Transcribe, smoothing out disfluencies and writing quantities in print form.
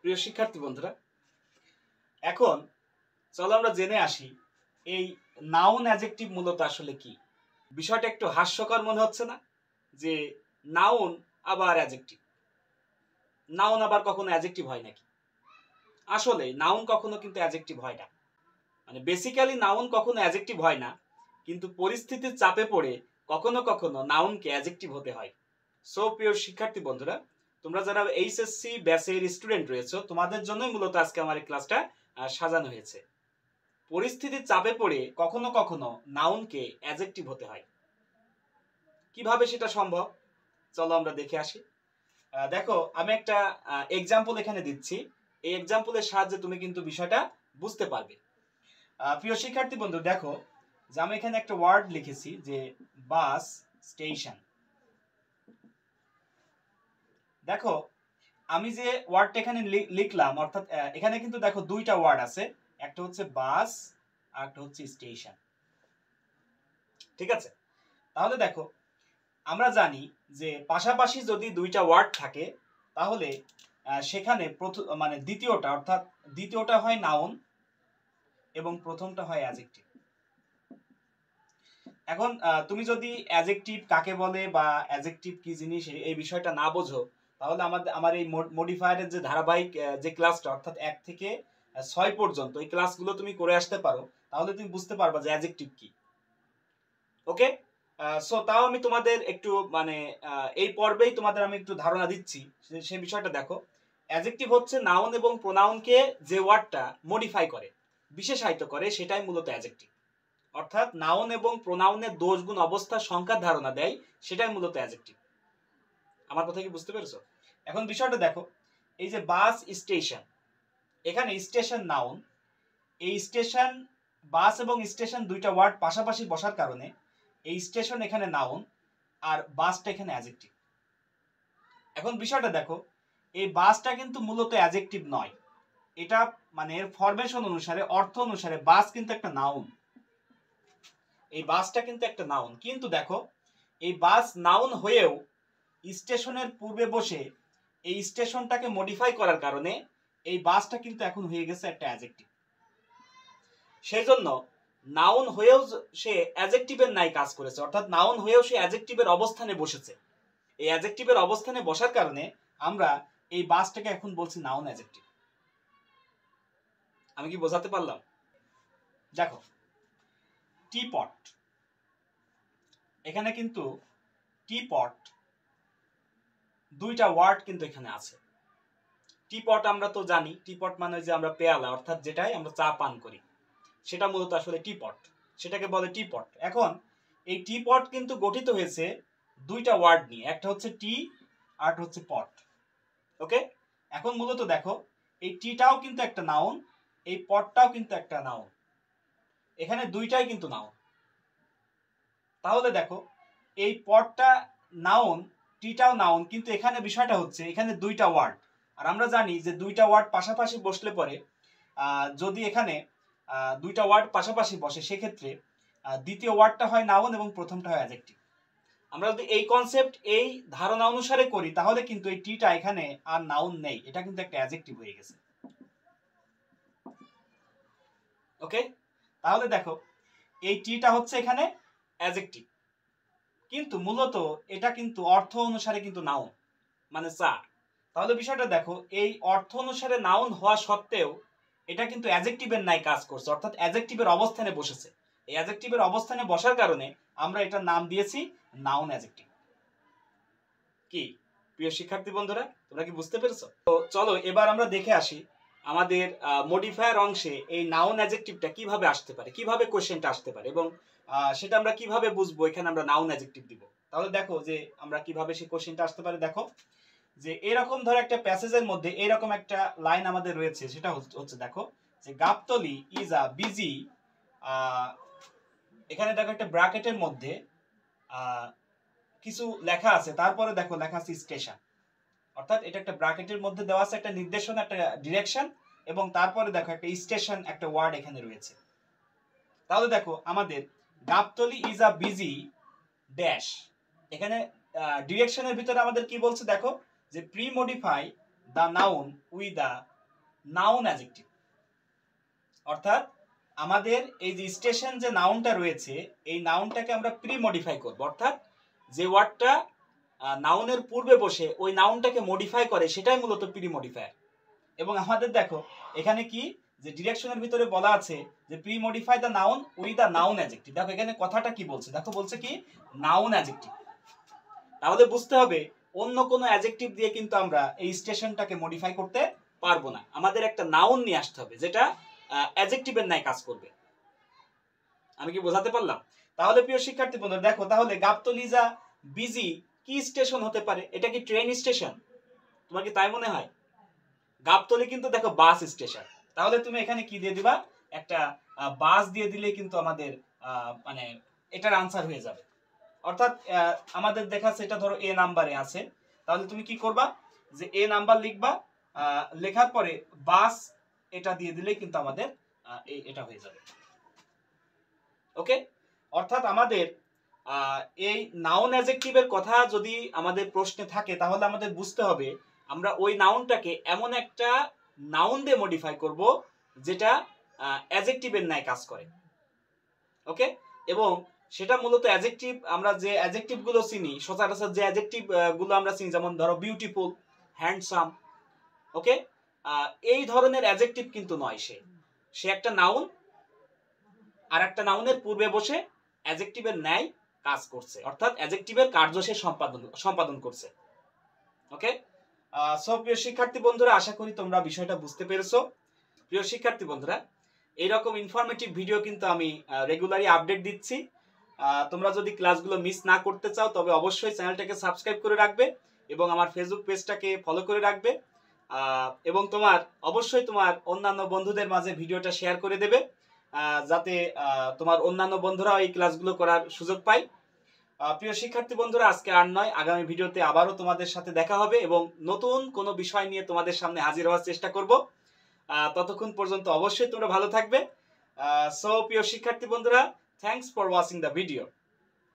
প্রিয় শিক্ষার্থী বন্ধুরা, এখন চলো আমরা জেনে আসি এই নাউন অ্যাডজেক্টিভ মূলত আসলে কি। বিষয়টা একটু হাস্যকর মনে হচ্ছে না যে নাউন আবার অ্যাডজেক্টিভ, নাউন আবার কখনো অ্যাডজেক্টিভ হয় নাকি? আসলে নাউন কখনো কিন্তু অ্যাডজেক্টিভ হয় না, মানে বেসিক্যালি নাউন কখনো অ্যাডজেক্টিভ হয় না, কিন্তু পরিস্থিতির চাপে পড়ে কখনো কখনো নাউনকে অ্যাডজেক্টিভ হতে হয়। সো প্রিয় শিক্ষার্থী বন্ধুরা, তোমরা যারা এইচএসসি ব্যাচের স্টুডেন্ট রয়েছে, তোমাদের জন্যই মূলত আজকে আমার এই ক্লাসটা সাজানো হয়েছে। পরিস্থিতির চাপে পড়ে কখনো কখনো নাউনকে অ্যাডজেক্টিভ হতে হয়। কিভাবে সেটা সম্ভব, চলো আমরা দেখে আসি। দেখো, আমি একটা এক্সাম্পল এখানে দিচ্ছি। এই এক্সাম্পলের সাহায্যে তুমি কিন্তু বিষয়টা বুঝতে পারবে। প্রিয় শিক্ষার্থী বন্ধু, দেখো যে আমি এখানে একটা ওয়ার্ড লিখেছি যে বাস স্টেশন। দেখো, আমি যে ওয়ার্ডটা এখানে লিখলাম, অর্থাৎ এখানে কিন্তু দেখো দুইটা ওয়ার্ড আছে, একটা হচ্ছে বাস আর একটা হচ্ছে স্টেশন। ঠিক আছে, তাহলে দেখো আমরা জানি যে পাশাপাশি যদি দুইটা ওয়ার্ড থাকে তাহলে সেখানে মানে দ্বিতীয়টা, অর্থাৎ দ্বিতীয়টা হয় নাউন এবং প্রথমটা হয় অ্যাডজেক্টিভ। এখন তুমি যদি অ্যাডজেক্টিভ কাকে বলে বা অ্যাডজেক্টিভ কি জিনিস এই বিষয়টা না বোঝো, তাহলে আমার এই মডিফায়ারের যে ধারাবাহিক যে ক্লাসটা, অর্থাৎ 1 থেকে 6 পর্যন্ত এই ক্লাসগুলো তুমি করে আসতে পারো, তাহলে তুমি বুঝতে পারবা যে অ্যাডজেক্টিভ কি। ওকে, সো তাও আমি তোমাদের একটু মানে এই পর্বেই তোমাদের আমি একটু ধারণা দিচ্ছি সেই বিষয়টা। দেখো, অ্যাডজেক্টিভ হচ্ছে নাউন এবং প্রোনাউনকে যে ওয়ার্ডটা মডিফাই করে, বিশেষায়িত করে, সেটাই মূলত অ্যাডজেক্টিভ। অর্থাৎ নাউন এবং প্রোনাউনের দোষ গুণ অবস্থা সংখ্যার ধারণা দেয়, সেটাই মূলত অ্যাডজেক্টিভ। আমার কথা কি বুঝতে পেরেছো? এখন বিষয়টা দেখো, এই যে বাস স্টেশন, এখানে স্টেশন নাউন, এই স্টেশন, বাস এবং স্টেশন দুইটা ওয়ার্ড পাশাপাশি বসার কারণে এই স্টেশন এখানে নাউন আর বাসটা এখানে অ্যাডজেক্টিভ। এখন বিষয়টা দেখো, এই বাসটা কিন্তু মূলত অ্যাডজেক্টিভ নয়, এটা মানে এর ফরমেশন অনুসারে, অর্থ অনুসারে বাস কিন্তু একটা নাউন, এই বাসটা কিন্তু একটা নাউন। কিন্তু দেখো, এই বাস নাউন হয়েও স্টেশনের পূর্বে বসে এই স্টেশনটাকে মডিফাই করার কারণে এই বাসটা কিন্তু এখন হয়ে গেছে একটা অ্যাডজেক্টিভ। সেজন্য নাউন হয়েও সে অ্যাডজেক্টিভের নাই কাজ করেছে, অর্থাৎ নাউন হয়েও সে অ্যাডজেক্টিভের অবস্থানে বসেছে। এই অ্যাডজেক্টিভের অবস্থানে বসার কারণে আমরা এই বাসটাকে এখন বলছি নাউন অ্যাডজেক্টিভ। আমি কি বোঝাতে পারলাম? দেখো, টিপট, এখানে কিন্তু টিপট দুইটা ওয়ার্ড কিন্তু এখানে আছে। টিপট আমরা তো জানি, টিপট মানে যে আমরা পেয়ালা, অর্থাৎ যেটাই আমরা চা পান করি, সেটা মূলত আসলে টিপট, সেটাকে বলে টিপট। এখন এই টিপট কিন্তু গঠিত হয়েছে দুইটা ওয়ার্ড নিয়ে, একটা হচ্ছে টি আর একটা হচ্ছে পট। ওকে, এখন মূলত দেখো, এই টিটাও কিন্তু একটা নাউন, এই পটটাও কিন্তু একটা নাউন, এখানে দুইটাই কিন্তু নাউন। তাহলে দেখো, এই পটটা নাউন, টিটাও নাউন, কিন্তু এখানে বিষয়টা হচ্ছে এখানে দুইটা ওয়ার্ড, আর আমরা জানি যে দুইটা ওয়ার্ড পাশাপাশি বসলে পরে যদি এখানে দুইটা ওয়ার্ড পাশাপাশি বসে, সেক্ষেত্রে দ্বিতীয় ওয়ার্ডটা হয় নাউন এবং প্রথমটা হয় অ্যাডজেক্টিভ। আমরা যদি এই কনসেপ্ট, এই ধারণা অনুসারে করি, তাহলে কিন্তু এই টিটা এখানে আর নাউন নেই, এটা কিন্তু একটা অ্যাডজেক্টিভ হয়ে গেছে। ওকে, তাহলে দেখো, এই টিটা হচ্ছে এখানে অ্যাডজেক্টিভ, কিন্তু মূলত এটা কিন্তু অর্থ অনুসারে কিন্তু নাউন, মানে চা। তাহলে বিষয়টা দেখো, এই অর্থ অনুসারে নাউন হওয়া সত্ত্বেও এটা কিন্তু অ্যাডজেক্টিভের নাই কাজ করছে, অর্থাৎ অ্যাডজেক্টিভের অবস্থানে বসেছে। এই অ্যাডজেক্টিভের অবস্থানে বসার কারণে আমরা এটার নাম দিয়েছি নাউন অ্যাডজেক্টিভ। কি প্রিয় শিক্ষার্থী বন্ধুরা, তোমরা কি বুঝতে পেরেছো? তো চলো এবার আমরা দেখে আসি আমাদের মডিফায়ার অংশে এই নাউন অ্যাডজেক্টিভটা কিভাবে আসতে পারে, কিভাবে কোশ্চেনটা আসতে পারে, এবং সেটা আমরা কিভাবে বুঝবো এখানে আমরা নাউন অ্যাডজেক্টিভ দিব। তাহলে দেখো যে আমরা কিভাবে সেই কোশ্চেনটা আসতে পারে। দেখো যে এরকম ধরো একটা প্যাসেজের মধ্যে এরকম একটা লাইন আমাদের রয়েছে, সেটা হচ্ছে দেখো যে গাবতলি ইজ আ বিজি, এখানে দেখো একটা ব্র্যাকেটের মধ্যে কিছু লেখা আছে, তারপরে দেখো লেখা আছে স্টেশন, অর্থাৎ এটা একটা ব্র্যাকেটের মধ্যে দেওয়া আছে একটা নির্দেশনা, একটা ডিরেকশন, এবং তারপরে দেখো একটা স্টেশন, একটা ওয়ার্ড এখানে রয়েছে। তাহলে দেখো আমাদের Gabtali is a busy dash, এখানে ডিরেকশনের ভিতরে আমাদের কি বলছে দেখো, যে pre modify the noun with the noun adjective. অর্থাৎ আমাদের এই যে স্টেশন যে নাউনটা রয়েছে এই নাউনটাকে আমরা প্রি মডিফাই করব, অর্থাৎ যে ওয়ার্ডটা নাউনের পূর্বে বসে ওই নাউনটাকে মডিফাই করে সেটাই মূলত প্রি মডিফায়ার। এবং আমাদের দেখো এখানে কি যে ডিরেকশনের ভিতরে বলা আছে যে pre modify the noun with the noun adjective. দেখো এখানে কথাটা কি বলছে, দেখো বলছে কি নাউন অ্যাডজেক্টিভ। তাহলে বুঝতে হবে অন্য কোনো অ্যাডজেক্টিভ দিয়ে কিন্তু আমরা এই স্টেশনটাকে মডিফাই করতে পারবো না, আমাদের একটা নাউন নিয়ে আসতে হবে যেটা অ্যাডজেক্টিভের ন্যায় কাজ করবে। আমি কি বোঝাতে পারলাম? তাহলে প্রিয় শিক্ষার্থী বন্ধুরা দেখো, তাহলে গাবতলী বিজি কি স্টেশন হতে পারে? এটা কি ট্রেন স্টেশন? তোমার কি তাই মনে হয়? গাবতলী কিন্তু দেখো বাস স্টেশন। তাহলে তুমি এখানে কি দিয়ে দিবা, একটা বাস দিয়ে দিলে কিন্তু আমাদের মানে এটার আনসার হয়ে যাবে। অর্থাৎ আমাদের দেখাচ্ছে এটা ধরো এ নাম্বারে আছে, তাহলে তুমি কি করবা যে এ নাম্বার লিখবা, লেখার পরে বাস এটা দিয়ে দিলেই কিন্তু আমাদের এটা হয়ে যাবে। ওকে, অর্থাৎ আমাদের এই নাউন অ্যাডজেক্টিভের কথা যদি আমাদের প্রশ্নে থাকে তাহলে আমাদের বুঝতে হবে আমরা ওই নাউনটাকে এমন একটা নাউন দিয়ে মডিফাই করব যেটা অ্যাডজেক্টিভের ন্যায় কাজ করে। ওকে, এবং সেটা মূলত অ্যাডজেক্টিভ, আমরা যে অ্যাডজেক্টিভ গুলো চিনি সচরাচর যে অ্যাডজেক্টিভ গুলো আমরা চিনি, যেমন ধরো বিউটিফুল, হ্যান্ডসাম, ওকে, এই ধরনের অ্যাডজেক্টিভ কিন্তু নয়। সে একটা নাউন আর একটা নাউনের পূর্বে বসে অ্যাডজেক্টিভের ন্যায় কাজ করছে, অর্থাৎ অ্যাডজেক্টিভের কার্য সে সম্পাদন করছে। ওকে, সো প্রিয় শিক্ষার্থী বন্ধুরা, আশা করি তোমরা বিষয়টা বুঝতে পেরেছো। প্রিয় শিক্ষার্থী বন্ধুরা, এইরকম ইনফরমেটিভ ভিডিও কিন্তু আমি রেগুলারলি আপডেট দিচ্ছি। তোমরা যদি ক্লাসগুলো মিস না করতে চাও তবে অবশ্যই চ্যানেলটাকে সাবস্ক্রাইব করে রাখবে এবং আমার ফেসবুক পেজটাকে ফলো করে রাখবে, এবং অবশ্যই তোমার অন্যান্য বন্ধুদের মাঝে ভিডিওটা শেয়ার করে দেবে যাতে তোমার অন্যান্য বন্ধুরাও এই ক্লাসগুলো করার সুযোগ পায়। প্রিয় শিক্ষার্থী বন্ধুরা, আজকে আর নয়, আগামী ভিডিওতে আবারও তোমাদের সাথে দেখা হবে এবং নতুন কোনো বিষয় নিয়ে তোমাদের সামনে হাজির হওয়ার চেষ্টা করব। ততক্ষণ পর্যন্ত অবশ্যই তোমরা ভালো থাকবে। সো প্রিয় শিক্ষার্থী বন্ধুরা, thanks for watching the video.